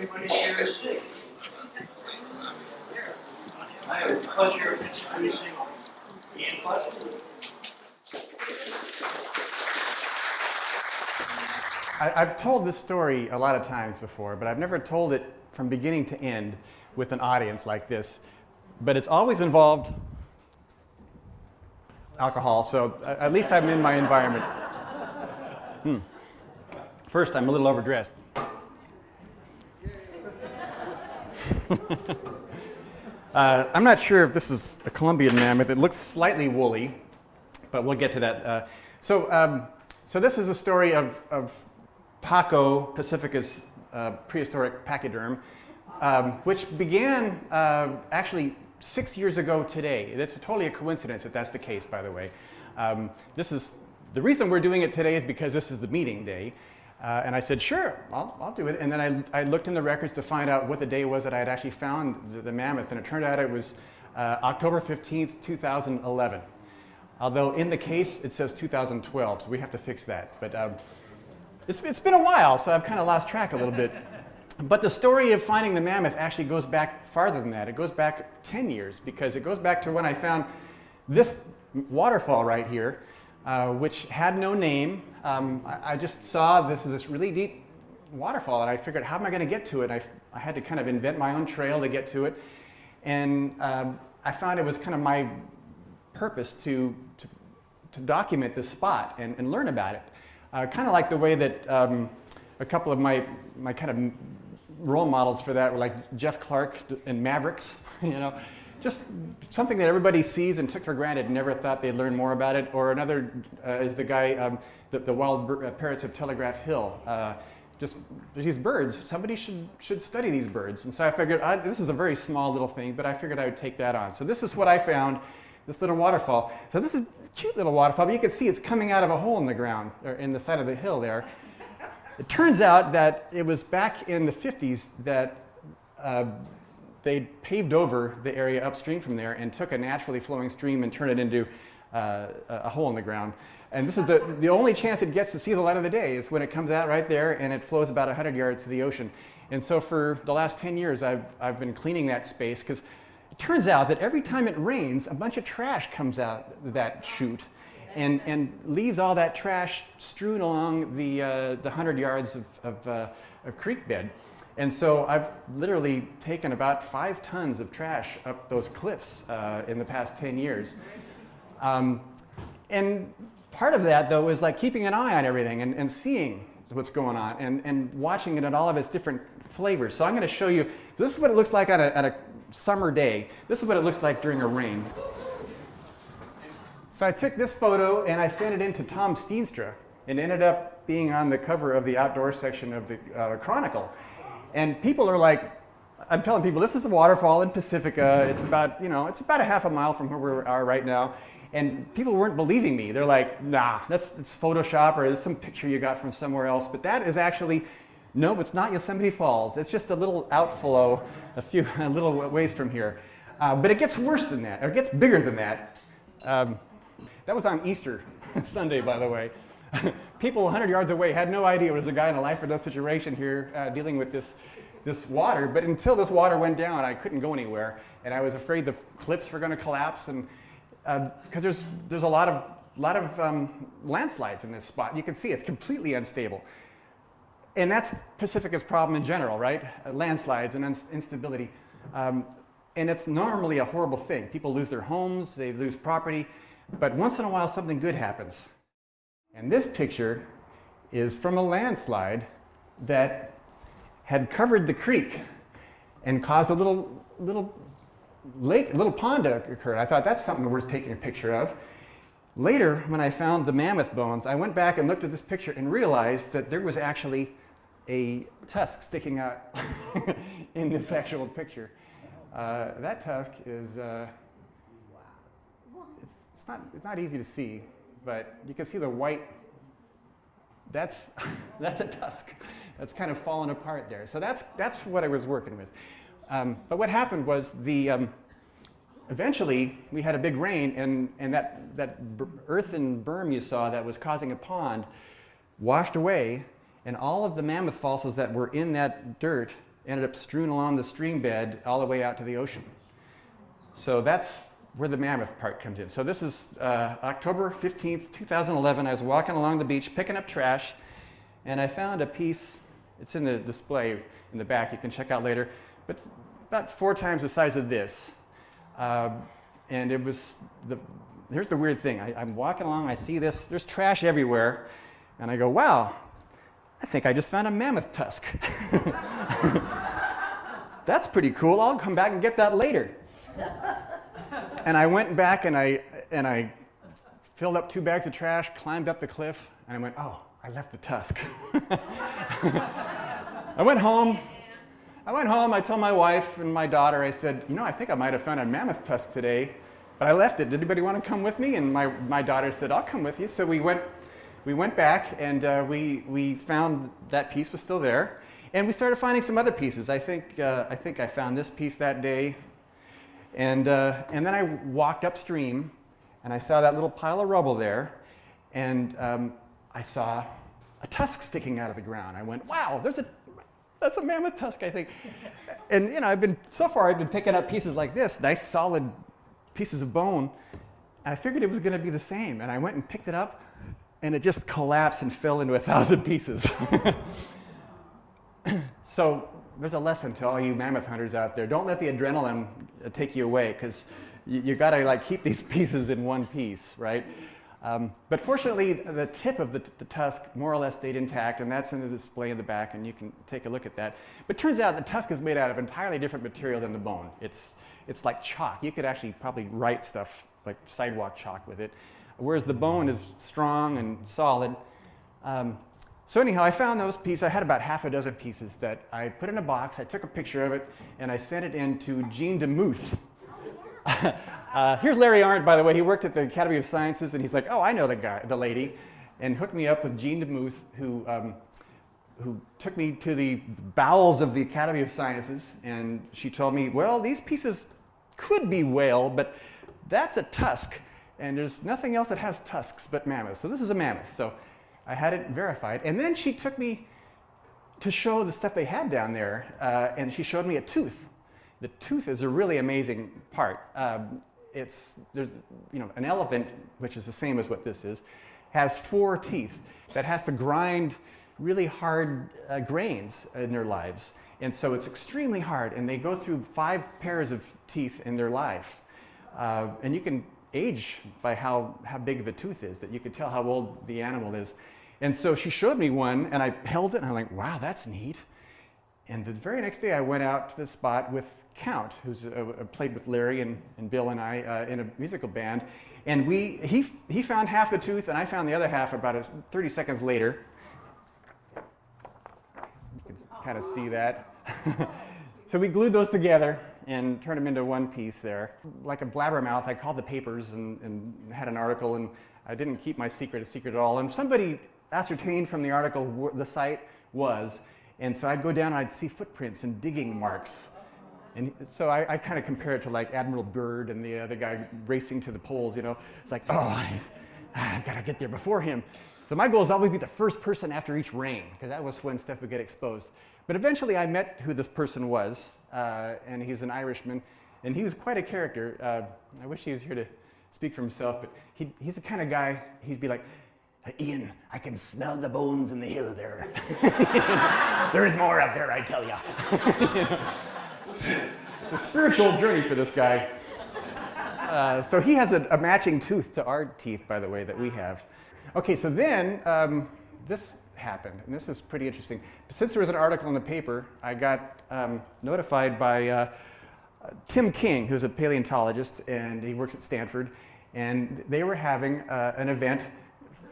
everybody here is sitting. I have the pleasure of introducing Ian Butler. I've told this story a lot of times before, but I've never told it from beginning to end with an audience like this. But it's always involved alcohol, so at least I'm in my environment. First, I'm a little overdressed. I'm not sure if this is a Columbian mammoth. It looks slightly woolly, but we'll get to that. So this is a story of Paco, Pacifica's prehistoric pachyderm, which began actually 6 years ago today. That's totally a coincidence if that's the case, by the way. The reason we're doing it today is because this is the meeting day. And I said, sure, I'll do it. And then I looked in the records to find out what the day was that I had actually found the mammoth. And it turned out it was October 15th, 2011. Although in the case, it says 2012, so we have to fix that. But it's been a while, so I've kind of lost track a little bit. But the story of finding the mammoth actually goes back farther than that. It goes back 10 years, because it goes back to when I found this waterfall right here, which had no name. I just saw this really deep waterfall, and I figured, how am I going to get to it? I had to kind of invent my own trail to get to it. And I found it was kind of my purpose to document this spot and learn about it. Kind of like the way that a couple of my kind of role models for that were like Jeff Clark and Mavericks, you know, just something that everybody sees and took for granted and never thought they'd learn more about it. Or another is the guy, the wild parrots of Telegraph Hill. Just these birds, somebody should study these birds. And so I figured, this is a very small little thing, but I figured I would take that on. So this is what I found, this little waterfall. So this is a cute little waterfall, but you can see it's coming out of a hole in the ground, or in the side of the hill there. It turns out that it was back in the 50s that they paved over the area upstream from there and took a naturally flowing stream and turned it into a hole in the ground. And this is the only chance it gets to see the light of the day is when it comes out right there and it flows about 100 yards to the ocean. And so for the last 10 years, I've been cleaning that space, because it turns out that every time it rains, a bunch of trash comes out that chute and leaves all that trash strewn along the 100 yards of creek bed. And so I've literally taken about 5 tons of trash up those cliffs in the past 10 years. And part of that, though, is like keeping an eye on everything and seeing what's going on and watching it in all of its different flavors. So I'm going to show you, this is what it looks like on a summer day. This is what it looks like during a rain. So I took this photo and I sent it in to Tom Steenstra, and ended up being on the cover of the outdoor section of the Chronicle. And people are like, I'm telling people, this is a waterfall in Pacifica. It's about, it's about a half a mile from where we are right now. And people weren't believing me. They're like, nah, it's Photoshop, or it's some picture you got from somewhere else. But that is actually, no, it's not Yosemite Falls. It's just a little outflow a little ways from here. But it gets worse than that, or it gets bigger than that. That was on Easter Sunday, by the way. People 100 yards away had no idea it was a guy in a life or death situation here dealing with this water. But until this water went down, I couldn't go anywhere. And I was afraid the cliffs were going to collapse. And because there's a lot of landslides in this spot. You can see it's completely unstable. And that's Pacifica's problem in general, right? Landslides and instability. And it's normally a horrible thing. People lose their homes, they lose property. But once in a while, something good happens. And this picture is from a landslide that had covered the creek and caused a little lake, a little pond to occur. I thought, that's something worth taking a picture of. Later, when I found the mammoth bones, I went back and looked at this picture and realized that there was actually a tusk sticking out in this actual picture. That tusk is, it's not easy to see, but you can see the white. That's a tusk. That's kind of fallen apart there. So that's what I was working with. But what happened was eventually we had a big rain, and that earthen berm you saw that was causing a pond washed away, and all of the mammoth fossils that were in that dirt ended up strewn along the stream bed all the way out to the ocean. So that's where the mammoth part comes in. So this is October 15th, 2011. I was walking along the beach picking up trash, and I found a piece. It's in the display in the back. You can check out later. But about 4 times the size of this. And it was here's the weird thing. I'm walking along, I see this, there's trash everywhere, and I go, wow, I think I just found a mammoth tusk. That's pretty cool. I'll come back and get that later. And I went back and I filled up 2 bags of trash, climbed up the cliff, and I went, oh, I left the tusk. I went home, I told my wife and my daughter, I said, you know, I think I might have found a mammoth tusk today, but I left it. Did anybody want to come with me? And my daughter said, I'll come with you. So we went back, and we found that piece was still there. And we started finding some other pieces. I think I found this piece that day. And then I walked upstream, and I saw that little pile of rubble there, and I saw a tusk sticking out of the ground. I went, wow, that's a mammoth tusk, I think. And you know, I've been picking up pieces like this, nice solid pieces of bone, and I figured it was going to be the same. And I went and picked it up, and it just collapsed and fell into 1,000 pieces. So there's a lesson to all you mammoth hunters out there. Don't let the adrenaline take you away, because you got to like keep these pieces in one piece, right? But fortunately, the tip of the tusk more or less stayed intact, and that's in the display in the back, and you can take a look at that. But it turns out the tusk is made out of entirely different material than the bone. It's like chalk. You could actually probably write stuff like sidewalk chalk with it, whereas the bone is strong and solid. So anyhow, I found those pieces. I had about half a dozen pieces that I put in a box. I took a picture of it, and I sent it in to Jean DeMuth. Here's Larry Arndt, by the way. He worked at the Academy of Sciences, and he's like, oh, I know the lady, and hooked me up with Jean DeMuth, who took me to the bowels of the Academy of Sciences, and she told me, well, these pieces could be whale, but that's a tusk, and there's nothing else that has tusks but mammoths. So this is a mammoth. So I had it verified, and then she took me to show the stuff they had down there, and she showed me a tooth. The tooth is a really amazing part. There's an elephant, which is the same as what this is, has 4 teeth that has to grind really hard grains in their lives. And so it's extremely hard, and they go through 5 pairs of teeth in their life. And you can age by how big the tooth is, that you could tell how old the animal is. And so she showed me one, and I held it, and I'm like, wow, that's neat. And the very next day, I went out to the spot with Count, who's played with Larry and Bill and I in a musical band. And he found half the tooth, and I found the other half about 30 seconds later. You can kind of see that. So we glued those together and turned them into one piece there. Like a blabbermouth, I called the papers and had an article, and I didn't keep my secret a secret at all. And somebody ascertained from the article where the site was. And so I'd go down and I'd see footprints and digging marks. And so I kind of compare it to like Admiral Byrd and the other guy racing to the poles, you know. It's like, oh, I've got to get there before him. So my goal is always be the first person after each rain, because that was when stuff would get exposed. But eventually I met who this person was, and he's an Irishman, and he was quite a character. I wish he was here to speak for himself, but he's the kind of guy, he'd be like, Ian, I can smell the bones in the hill there. There's more up there, I tell ya. It's a spiritual journey for this guy. So he has a matching tooth to our teeth, by the way, that we have. Okay, so then this happened, and this is pretty interesting. Since there was an article in the paper, I got notified by Tim King, who's a paleontologist, and he works at Stanford, and they were having an event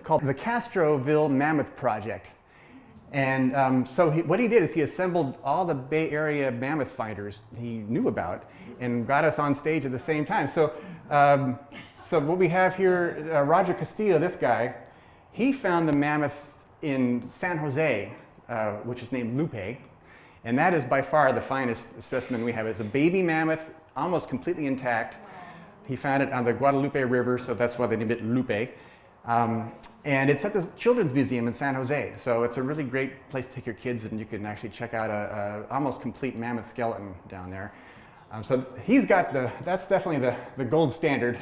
called the Castroville Mammoth Project. And so what he did is he assembled all the Bay Area mammoth finders he knew about and got us on stage at the same time. So, so what we have here, Roger Castillo, this guy, he found the mammoth in San Jose, which is named Lupe. And that is by far the finest specimen we have. It's a baby mammoth, almost completely intact. He found it on the Guadalupe River, so that's why they named it Lupe. And it's at the Children's Museum in San Jose. So it's a really great place to take your kids, and you can actually check out a almost complete mammoth skeleton down there. So he's got that's definitely the gold standard.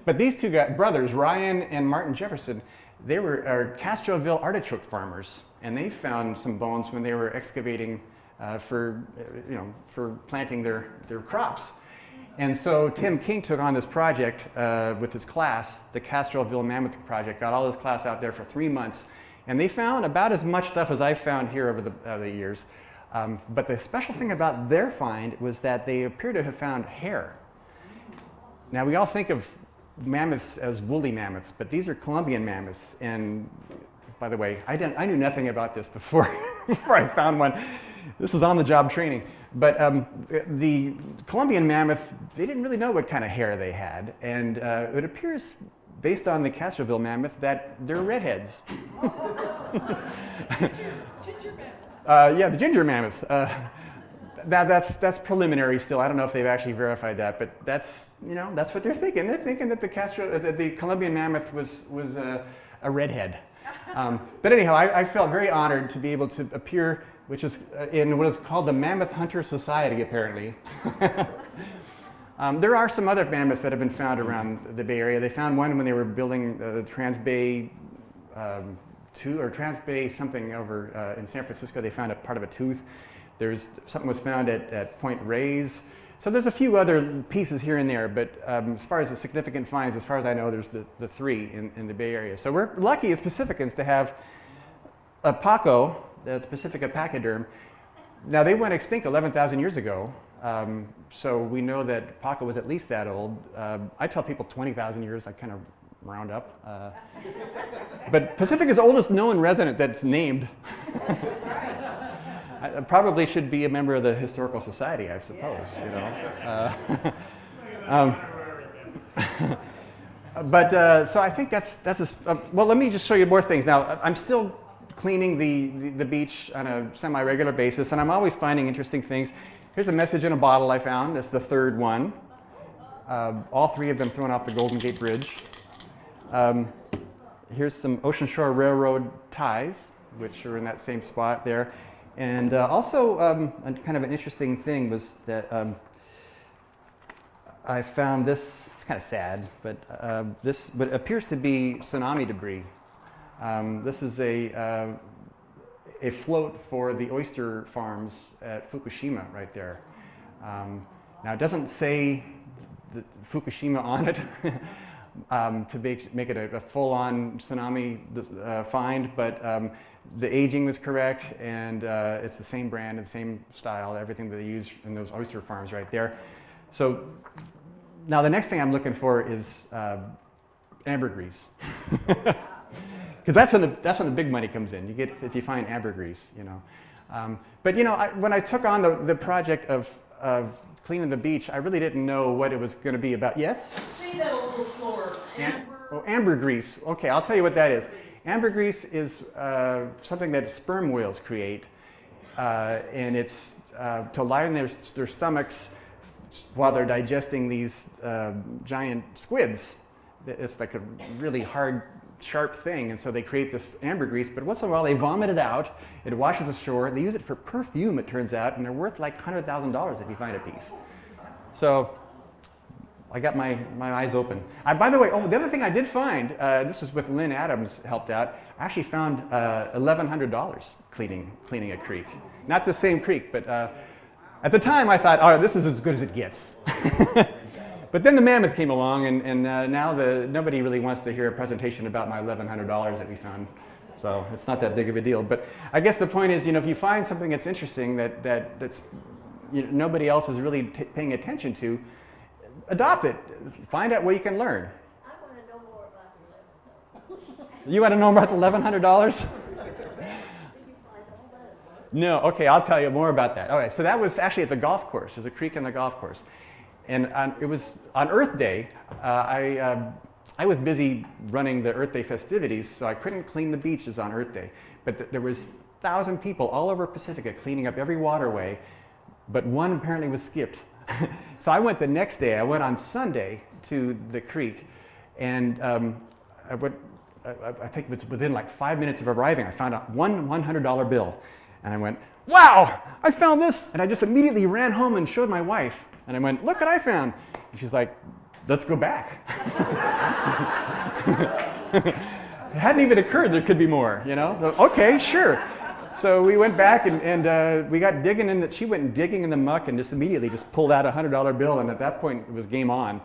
But these two brothers, Ryan and Martin Jefferson, they were Castroville artichoke farmers, and they found some bones when they were excavating for planting their crops. And so Tim King took on this project with his class, the Castroville Mammoth Project, got all his class out there for 3 months, and they found about as much stuff as I've found here over the years. But the special thing about their find was that they appear to have found hair. Now we all think of mammoths as woolly mammoths, but these are Columbian mammoths. And by the way, I knew nothing about this before I found one. This was on-the-job training. But the Columbian mammoth, they didn't really know what kind of hair they had. And it appears, based on the Castroville mammoth, that they're redheads. Ginger mammoth. Yeah, the ginger mammoths. That's preliminary still. I don't know if they've actually verified that, but that's what they're thinking. They're thinking that the Columbian mammoth was a redhead. But anyhow, I felt very honored to be able to appear, which is in what is called the Mammoth Hunter Society, apparently. There are some other mammoths that have been found around the Bay Area. They found one when they were building the Trans-Bay 2 or Trans-Bay something over in San Francisco. They found a part of a tooth. Something was found at Point Reyes. So there's a few other pieces here and there, but as far as the significant finds, as far as I know, there's the three in the Bay Area. So we're lucky as Pacificans to have a Paco, the Pacifica pachyderm. Now they went extinct 11,000 years ago, so we know that Paco was at least that old. I tell people 20,000 years, I kind of round up. But Pacifica's oldest known resident that's named. I probably should be a member of the Historical Society, I suppose. So I think that's well, let me just show you more things. Now, I'm still cleaning the beach on a semi-regular basis, and I'm always finding interesting things. Here's a message in a bottle I found. That's the third one. All three of them thrown off the Golden Gate Bridge. Here's some Ocean Shore Railroad ties, which are in that same spot there. And also, kind of an interesting thing was that I found this. It's kind of sad, but what appears to be tsunami debris. This is a float for the oyster farms at Fukushima, right there. Now it doesn't say Fukushima on it to make it a full-on tsunami find, but the aging was correct, and it's the same brand and same style, everything that they use in those oyster farms right there. So now the next thing I'm looking for is ambergris. Because that's when the big money comes in. You get if you find ambergris, But when I took on the project of cleaning the beach, I really didn't know what it was going to be about. Yes? Say that a little slower. Ambergris. Okay, I'll tell you what that is. Ambergris is something that sperm whales create, and it's to line their stomachs while they're digesting these giant squids. It's like a really hard, sharp thing, and so they create this ambergris, but once in a while they vomit it out, it washes ashore, they use it for perfume, it turns out, and they're worth like $100,000 if you find a piece. So I got my eyes open. By the way, the other thing I did find, this was with Lynn Adams helped out, I actually found $1,100 cleaning a creek. Not the same creek, but at the time I thought, all right, this is as good as it gets. But then the mammoth came along, and now nobody really wants to hear a presentation about my $1,100 that we found. So it's not that big of a deal. But I guess the point is, if you find something that's interesting that's nobody else is really paying attention to, adopt it. Find out what you can learn. I want to know more about the $11,000. You want to know about the $1,100? No. Okay, I'll tell you more about that. All right. So that was actually at the golf course. There's a creek in the golf course. And it was on Earth Day. I was busy running the Earth Day festivities, so I couldn't clean the beaches on Earth Day. But there was 1,000 people all over Pacifica cleaning up every waterway, but one apparently was skipped. So I went the next day. I went on Sunday to the creek, and I think it's within like 5 minutes of arriving, I found out one $100 bill. And I went, wow, I found this. And I just immediately ran home and showed my wife. And I went, look what I found. And she's like, let's go back. It hadn't even occurred there could be more, you know? Okay, sure. So we went back and we got digging in she went digging in the muck and just immediately just pulled out a $100 bill, and at that point it was game on.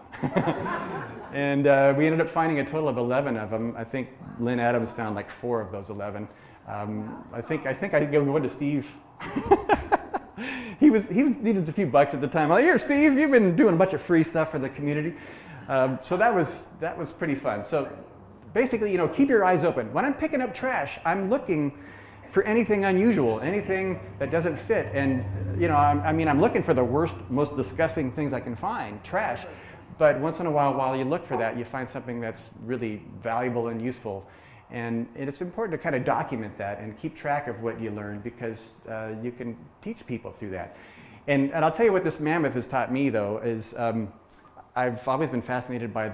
And we ended up finding a total of 11 of them. I think Lynn Adams found like 4 of those 11. I think I gave one to Steve. he was needed a few bucks at the time. Like, here, Steve, you've been doing a bunch of free stuff for the community. So that was pretty fun. So basically, you know, keep your eyes open. When I'm picking up trash, I'm looking for anything unusual, anything that doesn't fit. And, you know, I'm looking for the worst, most disgusting things I can find, trash. But once in a while you look for that, you find something that's really valuable and useful. And it's important to kind of document that and keep track of what you learn, because you can teach people through that. And I'll tell you what this mammoth has taught me, though, is I've always been fascinated by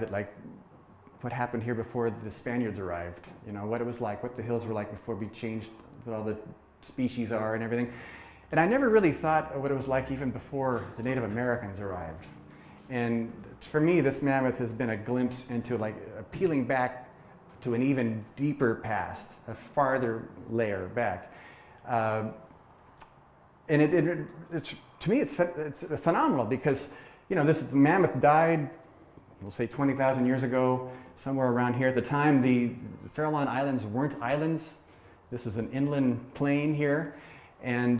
what happened here before the Spaniards arrived. You know, what it was like, what the hills were like before we changed what all the species are and everything. And I never really thought of what it was like even before the Native Americans arrived. And for me, this mammoth has been a glimpse into like peeling back to an even deeper past, a farther layer back. And it's to me, it's phenomenal, because, you know, this mammoth died, we'll say 20,000 years ago, somewhere around here. At the time, the Farallon Islands weren't islands. This is an inland plain here. And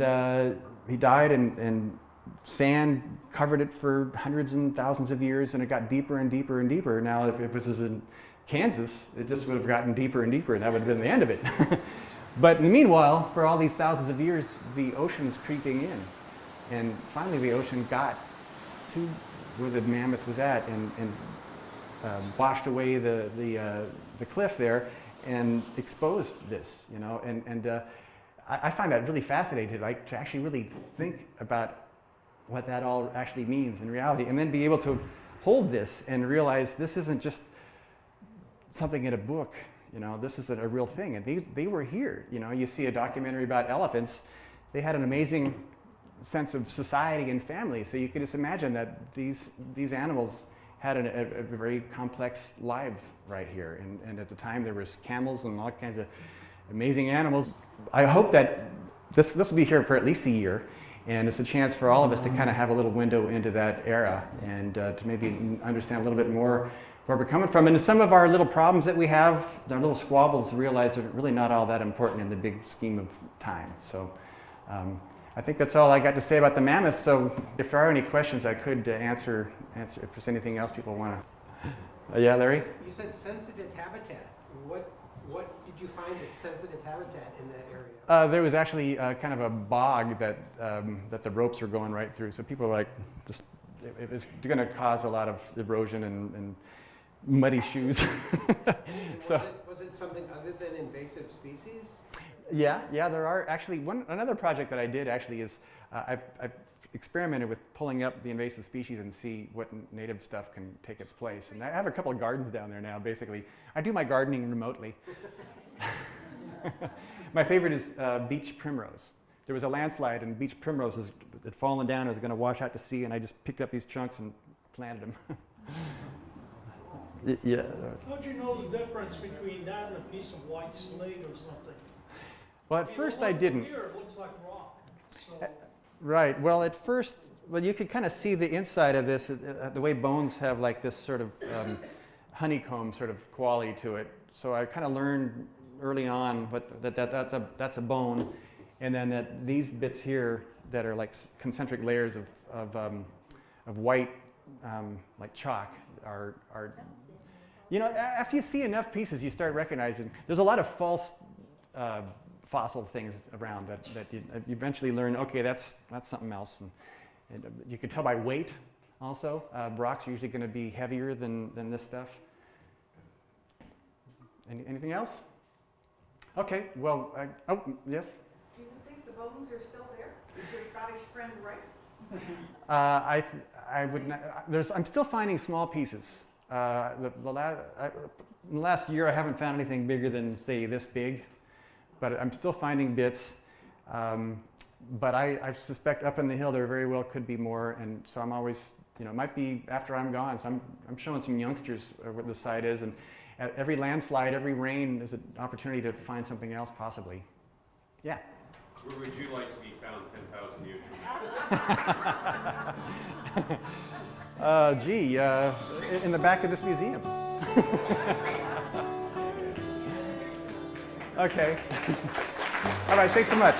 he died, and sand covered it for hundreds and thousands of years, and it got deeper and deeper and deeper. Now, if this was in Kansas, it just would have gotten deeper and deeper, and that would have been the end of it. But meanwhile, for all these thousands of years, the ocean's creeping in. And finally, the ocean got to where the mammoth was at, and washed away the cliff there and exposed this, you know. And I find that really fascinating, like, to actually really think about what that all actually means in reality, and then be able to hold this and realize this isn't just something in a book, you know, this is a real thing. And they were here, you know. You see a documentary about elephants, they had an amazing sense of society and family, so you can just imagine that these animals had a very complex life right here. And at the time there was camels and all kinds of amazing animals. I hope that this will be here for at least a year, and it's a chance for all of us to kind of have a little window into that era, and to maybe understand a little bit more where we're coming from. And some of our little problems that we have, our little squabbles, realize they're really not all that important in the big scheme of time. So I think that's all I got to say about the mammoth. So if there are any questions, I could answer if there's anything else people want to. Yeah, Larry? You said sensitive habitat. What did you find that's sensitive habitat in that area? There was actually kind of a bog that the ropes were going right through. So people were like, it was going to cause a lot of erosion and muddy shoes. So was it something other than invasive species? Yeah, there are actually another project that I did actually is I've experimented with pulling up the invasive species and see what native stuff can take its place. And I have a couple of gardens down there now, basically. I do my gardening remotely. My favorite is beach primrose. There was a landslide and beach primrose had fallen down, it was going to wash out to sea, and I just picked up these chunks and planted them. Yeah. How'd you know the difference between that and a piece of white slate or something? Well, at I mean, first the I one didn't. Here it looks like rock. So Right. Well, at first, you could kind of see the inside of this, the way bones have like this sort of honeycomb sort of quality to it. So I kind of learned early on that's a bone, and then that these bits here that are like concentric layers of white, like chalk, are. You know, after you see enough pieces, you start recognizing there's a lot of false fossil things around that you eventually learn, okay, that's something else. And you can tell by weight also. Rocks are usually going to be heavier than this stuff. Anything else? Okay, well, oh, yes? Do you think the bones are still there? Is your Scottish friend right? I would not, I'm still finding small pieces. In the last year, I haven't found anything bigger than, say, this big, but I'm still finding bits. But I suspect up in the hill there very well could be more, and so I'm always, it might be after I'm gone. So I'm showing some youngsters what the site is, and at every landslide, every rain, there's an opportunity to find something else possibly. Yeah. Where would you like to be found 10,000 years from now? In the back of this museum. Okay. All right, thanks so much.